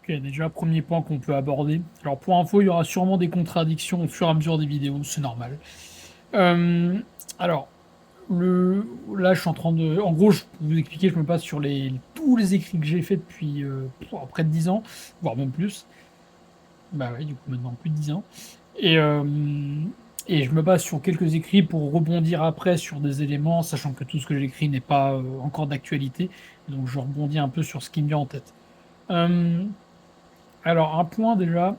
Ok, déjà, premier point qu'on peut aborder. Alors, pour info, il y aura sûrement des contradictions au fur et à mesure des vidéos, c'est normal. Euh, alors, là, je suis en train de. En gros, je peux vous expliquer, je me base sur tous les écrits que j'ai faits depuis près de 10 ans, voire même plus. Bah oui, du coup, maintenant plus de 10 ans. Et, euh, et je me base sur quelques écrits pour rebondir après sur des éléments, sachant que tout ce que j'écris n'est pas encore d'actualité. Donc, je rebondis un peu sur ce qui me vient en tête. Euh, alors, un point déjà.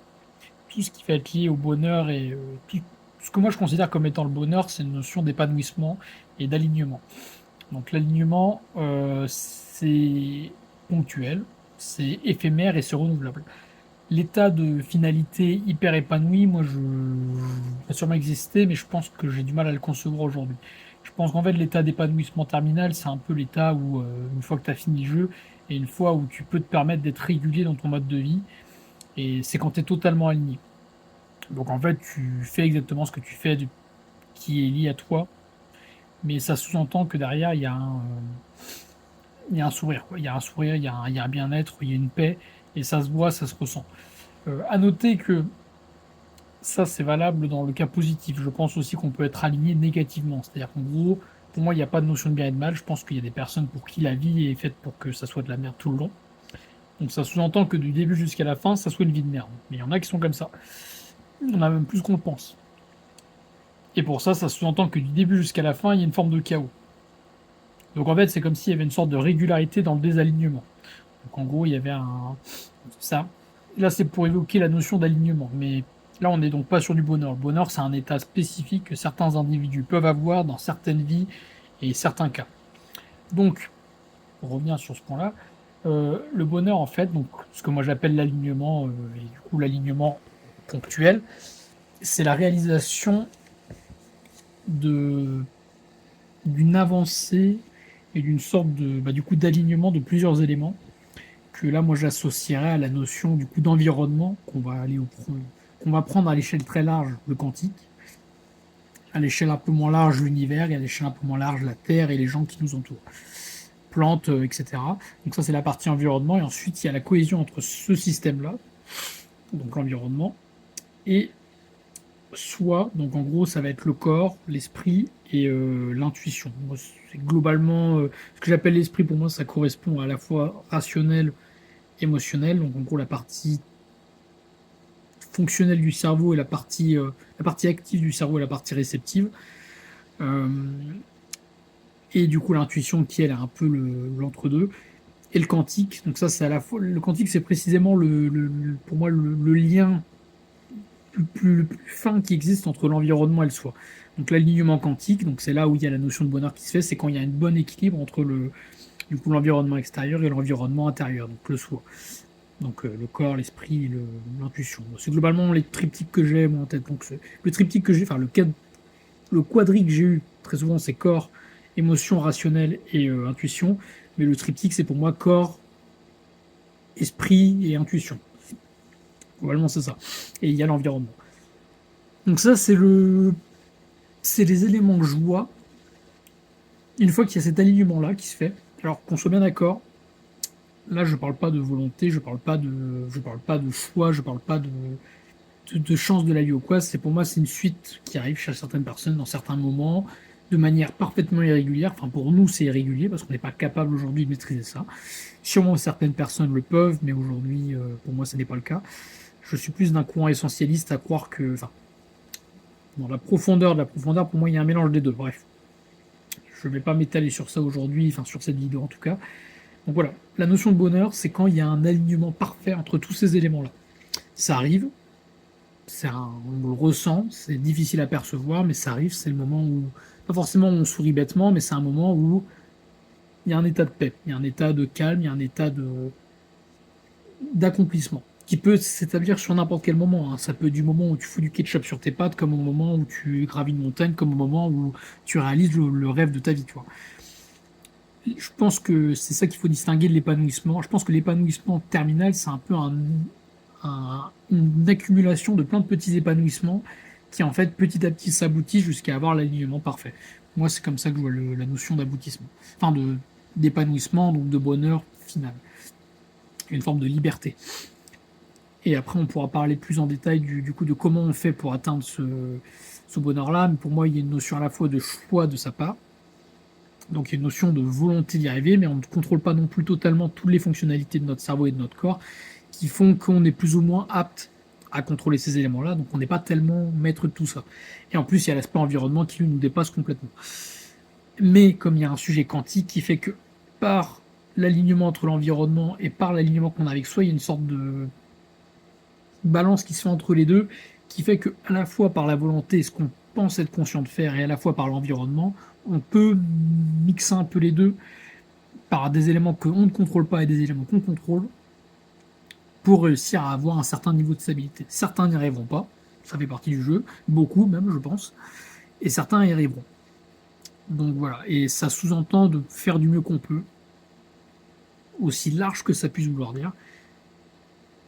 Tout ce qui va être lié au bonheur et tout ce que moi je considère comme étant le bonheur, c'est une notion d'épanouissement et d'alignement. Donc l'alignement, c'est ponctuel, c'est éphémère et c'est renouvelable. L'état de finalité hyper épanoui, moi il va sûrement exister, mais je pense que j'ai du mal à le concevoir aujourd'hui. Je pense qu'en fait l'état d'épanouissement terminal, c'est un peu l'état où une fois que tu as fini le jeu et une fois où tu peux te permettre d'être régulier dans ton mode de vie, et c'est quand tu es totalement aligné. Donc en fait, tu fais exactement ce que tu fais qui est lié à toi, mais ça sous-entend que derrière, il y a un sourire, quoi. Il y a un sourire, il y a un bien-être, il y a une paix, et ça se voit, ça se ressent. À noter que ça, c'est valable dans le cas positif. Je pense aussi qu'on peut être aligné négativement. C'est-à-dire qu'en gros, pour moi, il n'y a pas de notion de bien et de mal. Je pense qu'il y a des personnes pour qui la vie est faite pour que ça soit de la merde tout le long. Donc ça sous-entend que du début jusqu'à la fin, ça soit une vie de merde. Mais il y en a qui sont comme ça. Il y en a même plus qu'on le pense. Et pour ça, ça sous-entend que du début jusqu'à la fin, il y a une forme de chaos. Donc en fait, c'est comme s'il y avait une sorte de régularité dans le désalignement. Donc en gros, il y avait un. Ça. Là, c'est pour évoquer la notion d'alignement. Mais là, on n'est donc pas sur du bonheur. Le bonheur, c'est un état spécifique que certains individus peuvent avoir dans certaines vies et certains cas. Donc, on revient sur ce point-là. Le bonheur, en fait, donc ce que moi j'appelle l'alignement, et du coup l'alignement ponctuel, c'est la réalisation de d'une avancée et d'une sorte de du coup d'alignement de plusieurs éléments que là moi j'associerais à la notion du coup d'environnement qu'on va prendre à l'échelle très large le quantique, à l'échelle un peu moins large l'univers et à l'échelle un peu moins large la Terre et les gens qui nous entourent, plantes, etc. Donc ça c'est la partie environnement et ensuite il y a la cohésion entre ce système-là, donc l'environnement, et soi, donc en gros ça va être le corps, l'esprit et l'intuition. Moi, c'est globalement ce que j'appelle l'esprit pour moi ça correspond à la fois rationnel, émotionnel, donc en gros la partie fonctionnelle du cerveau et la partie active du cerveau et la partie réceptive. Euh, et du coup l'intuition qui elle est un peu l'entre-deux. Et le quantique, donc ça c'est à la fois le quantique c'est précisément pour moi le lien le plus fin qui existe entre l'environnement et le soi. Donc l'alignement quantique, donc c'est là où il y a la notion de bonheur qui se fait, c'est quand il y a un bon équilibre entre du coup l'environnement extérieur et l'environnement intérieur, donc le soi. Donc le corps, l'esprit, l'intuition. C'est globalement les triptyques que j'ai moi en tête. Donc le triptyque que j'ai, enfin le quadrique que j'ai eu très souvent c'est corps, émotion, rationnel et intuition. Mais le triptyque c'est pour moi corps, esprit et intuition. Globalement c'est ça. Et il y a l'environnement. Donc ça c'est les éléments que je vois une fois qu'il y a cet alignement-là qui se fait. Alors qu'on soit bien d'accord, là je parle pas de volonté, je parle pas de choix, je parle pas de chance de la vie ou quoi. C'est pour moi c'est une suite qui arrive chez certaines personnes dans certains moments de manière parfaitement irrégulière. Enfin pour nous c'est irrégulier parce qu'on n'est pas capable aujourd'hui de maîtriser ça. Sûrement certaines personnes le peuvent, mais aujourd'hui pour moi ce n'est pas le cas. Je suis plus d'un courant essentialiste à croire que, enfin, dans la profondeur de la profondeur, pour moi il y a un mélange des deux. Bref, je ne vais pas m'étaler sur ça aujourd'hui, enfin sur cette vidéo en tout cas. Donc voilà, la notion de bonheur, c'est quand il y a un alignement parfait entre tous ces éléments-là. Ça arrive, on le ressent, c'est difficile à percevoir, mais ça arrive, c'est le moment où, pas forcément où on sourit bêtement, mais c'est un moment où il y a un état de paix, il y a un état de calme, il y a un état d'accomplissement, qui peut s'établir sur n'importe quel moment, hein. Ça peut être du moment où tu fous du ketchup sur tes pattes, comme au moment où tu gravis une montagne, comme au moment où tu réalises le rêve de ta vie, tu vois. Je pense que c'est ça qu'il faut distinguer de l'épanouissement. Je pense que l'épanouissement terminal, c'est un peu une accumulation de plein de petits épanouissements qui, en fait, petit à petit s'aboutissent jusqu'à avoir l'alignement parfait. Moi, c'est comme ça que je vois la notion d'aboutissement. Enfin, d'épanouissement, donc de bonheur final. Une forme de liberté. Et après, on pourra parler plus en détail du coup de comment on fait pour atteindre ce bonheur-là. Mais pour moi, il y a une notion à la fois de choix de sa part, donc il y a une notion de volonté d'y arriver, mais on ne contrôle pas non plus totalement toutes les fonctionnalités de notre cerveau et de notre corps qui font qu'on est plus ou moins apte à contrôler ces éléments-là, donc on n'est pas tellement maître de tout ça. Et en plus, il y a l'aspect environnement qui lui nous dépasse complètement. Mais comme il y a un sujet quantique qui fait que par l'alignement entre l'environnement et par l'alignement qu'on a avec soi, il y a une sorte de balance qui se fait entre les deux, qui fait que à la fois par la volonté, ce qu'on pense être conscient de faire, et à la fois par l'environnement, on peut mixer un peu les deux par des éléments qu'on ne contrôle pas et des éléments qu'on contrôle pour réussir à avoir un certain niveau de stabilité. Certains n'y arriveront pas, ça fait partie du jeu, beaucoup même, je pense, et certains y arriveront. Donc voilà, et ça sous-entend de faire du mieux qu'on peut, aussi large que ça puisse vouloir dire.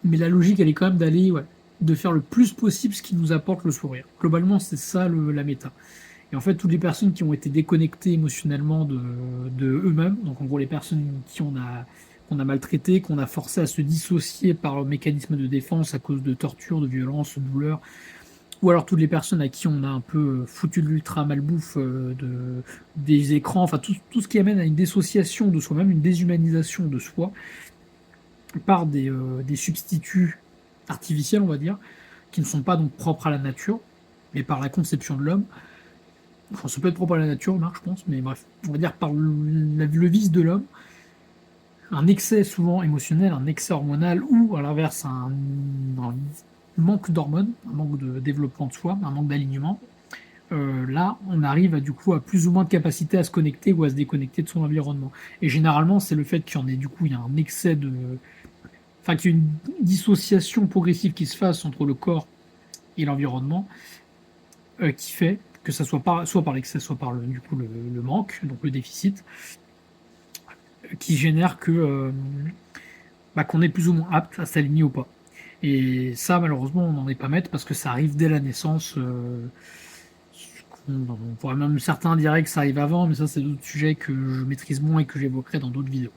Mais la logique, elle est quand même d'aller, ouais, de faire le plus possible ce qui nous apporte le sourire. Globalement, c'est ça la méta. Et en fait, toutes les personnes qui ont été déconnectées émotionnellement de eux-mêmes, donc en gros les personnes qui qu'on a maltraité, qu'on a forcé à se dissocier par le mécanisme de défense à cause de torture, de violence, de douleur, ou alors toutes les personnes à qui on a un peu foutu de l'ultra malbouffe, des écrans, enfin tout ce qui amène à une dissociation de soi-même, une déshumanisation de soi, par des substituts artificiels, on va dire, qui ne sont pas donc propres à la nature, mais par la conception de l'homme. Enfin, ça peut être propre à la nature, Marc, je pense, mais bref, on va dire par le vice de l'homme, un excès souvent émotionnel, un excès hormonal, ou à l'inverse, un manque d'hormones, un manque de développement de soi, un manque d'alignement. Là, on arrive du coup à plus ou moins de capacité à se connecter ou à se déconnecter de son environnement. Et généralement, c'est le fait qu'il y en ait du coup, il y a un excès de, enfin, qu'il y ait une dissociation progressive qui se fasse entre le corps et l'environnement, qui fait que ça soit soit par l'excès, soit par du coup, le manque, donc le déficit, qui génère que qu'on est plus ou moins apte à s'aligner ou pas. Et ça, malheureusement, on n'en est pas maître parce que ça arrive dès la naissance. On pourrait même certains diraient que ça arrive avant, mais ça, c'est d'autres sujets que je maîtrise moins et que j'évoquerai dans d'autres vidéos.